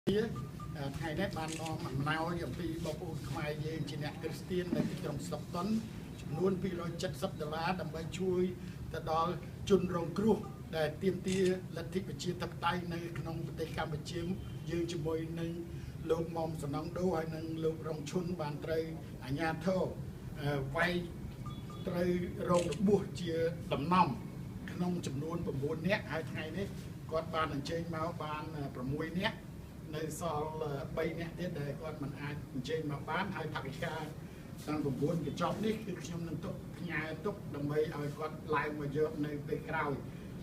ថ្ងៃនេះបាននាំអំណោយអំពីបងប្អូនខ្មែរយើងជាអ្នកគ្រីស្ទាននៅទីក្រុងស្តុកតុនចំនួន$270ដើម្បីជួយទៅដល់ជនរងគ្រោះដែលទាមទារលទ្ធិប្រជាធិបតេយ្យនៅក្នុងប្រទេសកម្ពុជាយើងជាមួយនឹងលោកមុំសំណងដូហើយនឹងលោករងឈុនបានត្រូវអាជ្ញាធរវាយត្រូវរងរបួសជាដំណំក្នុងចំនួន9នាក់ហើយថ្ងៃនេះគាត់បានអញ្ជើញមកបាន6នាក់នៅសល់3នាក់ទៀតដែលគាត់មិនអាចអញ្ជើញមកបានហើយថវិកាតាំង9កញ្ចប់នេះគឺខ្ញុំនឹងទុកផ្ញើទុកដើម្បីឲ្យគាត់ឡើងមកយកនៅពេលក្រោយ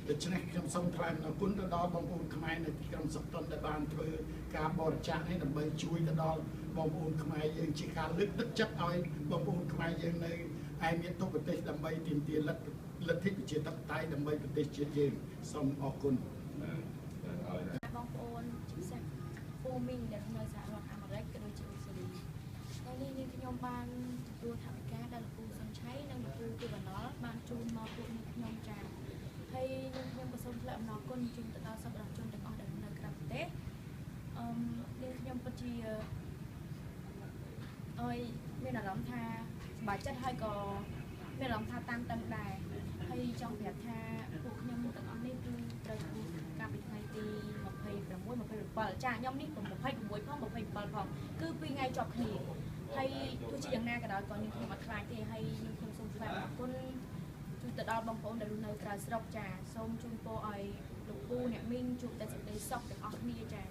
ដូច្នេះខ្ញុំសូមថ្លែងអំណរគុណទៅដល់បងប្អូនខ្មែរនៅទីក្រុងសុកតុនដែលបានធ្វើការបរិច្ចាគនេះដើម្បីជួយទៅដល់បងប្អូនខ្មែរយើងជាការលើកទឹកចិត្តឲ្យបងប្អូនខ្មែរយើងនៅឯមានទុកប្រទេសដើម្បីទាមទារលទ្ធិប្រជាធិបតេយ្យដើម្បីប្រទេសជាតិយើងសូមអរគុណបងប្អូនជាពិសេសពូមីងដែលនៅសហរដ្ឋអាមេរិកក៏ដូចជាអូស្ត្រាលីថ្ងៃនេះខ្ញុំបានទទួលថវិកាដែលលោកពូសុនឆៃនិងលោកពូគូវណ្ណលបានជូនមកពួកខ្ញុំចា៎ហើយខ្ញុំក៏សូមថ្លែងអំណរគុណជូនទៅដល់សប្បុរសជនទាំងអស់ដែលនៅក្រៅប្រទេសខ្ញុំពិតជាឲ្យមានអារម្មណ៍ថាសប្បាយចិត្តហើយក៏មានអារម្មណ៍ថាតានតឹងដែរហើយចង់ប្រាប់ថាពួកខ្ញុំទាំងអស់នេះគឺត្រូវកាលពីថ្ងៃទី26 27ចាខ្ញុំនេះ26ផង27ផងគឺ2ថ្ងៃជាប់គ្នាហើយទោះជាយ៉ាងណាក៏ដោយក៏ខ្ញុំអត់ខ្លាចទេហើយខ្ញុំសូមថ្លែងអរគុណជូនទៅដល់បងប្អូនដែលរស់នៅក្រៅស្រុកចាសូមជូនពរឲ្យលោកពូអ្នកមីងជួបតែសេចក្តីសុខទាំងអស់គ្នាចា